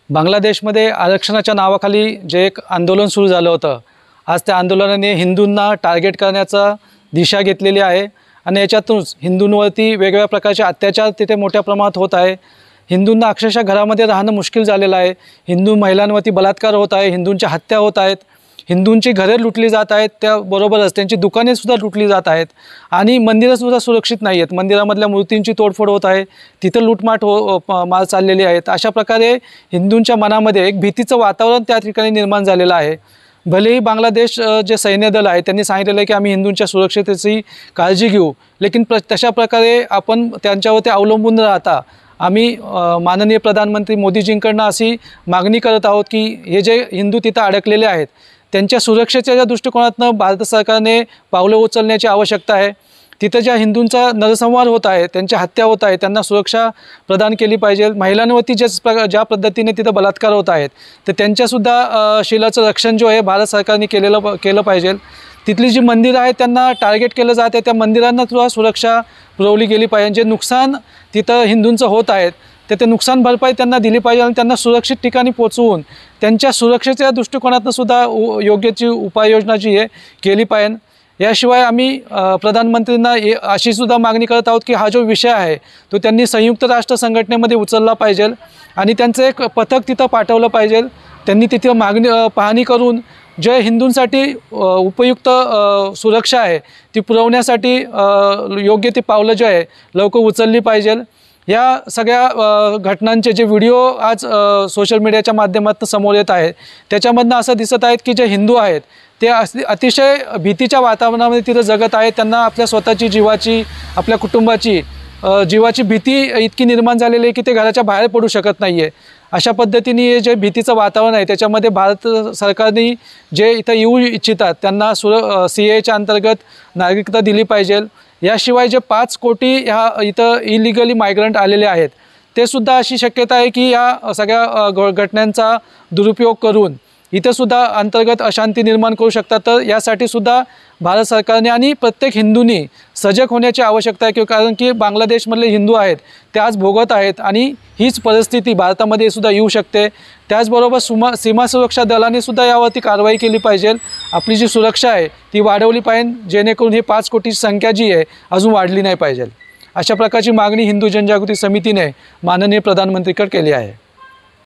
बांगलादेशमध्ये आरक्षणाच्या नावाखाली जे एक आंदोलन सुरू झालं होतं, आज त्या आंदोलनाने हिंदूंना टार्गेट करण्याचा दिशा घेतलेली आहे आणि याच्यातूनच हिंदूंवरती वेगवेगळ्या प्रकारचे अत्याचार तिथे मोठ्या प्रमाणात होत आहे। हिंदूंना अक्षरशः घरामध्ये राहणं मुश्किल झालेलं आहे। हिंदू महिलांवरती बलात्कार होत आहे, हिंदूंच्या हत्या होत आहेत, हिंदूंची घरे लुटली जात आहेत, त्याबरोबरच त्यांची दुकानेसुद्धा लुटली जात आहेत आणि मंदिरंसुद्धा सुरक्षित नाही आहेत। मंदिरामधल्या मूर्तींची तोडफोड होत आहे, तिथं लूटमाट मार चाललेली आहेत। अशा प्रकारे हिंदूंच्या मनामध्ये एक भीतीचं वातावरण त्या ठिकाणी निर्माण झालेलं आहे। भलेही बांगलादेश जे सैन्य दल आहे त्यांनी सांगितलेलं आहे की आम्ही हिंदूंच्या सुरक्षिततेची काळजी घेऊ, लेकिन तशा प्रकारे आपण त्यांच्यावरती अवलंबून राहता आम्ही माननीय प्रधानमंत्री मोदीजींकडून अशी मागणी करत आहोत की हे जे हिंदू तिथं अडकलेले आहेत त्यांच्या सुरक्षेच्या दृष्टिकोनातून भारत सरकारने पावलं उचलण्याची आवश्यकता आहे। तिथं ज्या हिंदूंचा नरसंहार होत आहे, त्यांच्या हत्या होत आहे, त्यांना सुरक्षा प्रदान केली पाहिजे। महिलांवरती ज्या पद्धतीने तिथं बलात्कार होत आहेत तर त्यांच्यासुद्धा शीलाचं रक्षण जो आहे भारत सरकारने केलं पाहिजे। तिथली जी मंदिरं आहेत त्यांना टार्गेट केलं जात आहे, त्या मंदिरांना सुद्धा सुरक्षा पुरवली गेली पाहिजे। जे नुकसान तिथं हिंदूंचं होत आहेत तर ते नुकसान भरपाई त्यांना दिली पाहिजे आणि त्यांना सुरक्षित ठिकाणी पोहोचवून त्यांच्या सुरक्षेच्या दृष्टिकोनातून सुद्धा योग्य उपाययोजना जी आहे केली पाहिजे। याशिवाय आम्ही प्रधानमंत्रींना अशी सुद्धा मागणी करत आहोत की हा जो विषय आहे तो त्यांनी संयुक्त राष्ट्र संघटनेमध्ये उचलला पाहिजे आणि त्यांचं एक पथक तिथं पाठवलं पाहिजे। त्यांनी तिथं पाहणी करून जे हिंदूंसाठी उपयुक्त सुरक्षा आहे ती पुरवण्यासाठी योग्य ती पावलं जे आहे लवकर उचलली पाहिजे। या सगळ्या घटनांचे जे व्हिडिओ आज सोशल मीडियाच्या माध्यमातून समोर येत आहेत त्याच्यामधनं असं दिसत आहेत की जे हिंदू आहेत ते अतिशय भीतीच्या वातावरणामध्ये तिथं जगत आहेत। त्यांना आपल्या स्वतःची जीवाची, आपल्या कुटुंबाची जीवाची भीती इतकी निर्माण झालेली आहे की ते घराच्या बाहेर पडू शकत नाही आहे। अशा पद्धतीने जे भीतीचं वातावरण आहे त्याच्यामध्ये भारत सरकारने जे इथं येऊ इच्छितात त्यांना CAAच्या अंतर्गत नागरिकता दिली पाहिजे। याशिवाय जे 5 कोटी इथं इलिगली मायग्रंट आलेले आहेत ते सुद्धा अशी शक्यता आहे की या सगळ्या घटनांचा दुरुपयोग करून इथं सुद्धा अंतर्गत अशांती निर्माण करू शकतात। तर यासाठी सुद्धा भारत सरकारने आणि प्रत्येक हिंदूंनी सजग होण्याची आवश्यकता आहे, कारण की बांगलादेशमधले हिंदू आहेत ते आज भोगत आहेत आणि हीच परिस्थिती भारतामध्ये सुद्धा येऊ शकते। त्याचबरोबर सीमा सुरक्षा दलाने सुद्धा यावरती कारवाई केली पाहिजे। आपली जी सुरक्षा आहे ती वाढवली पाहिजे जेणेकरून ही 5 कोटीची संख्या जी आहे अजून वाढली नाही पाहिजे। अशा प्रकारची मागणी हिंदू जनजागृती समितीने माननीय प्रधानमंत्रीकडे केली आहे।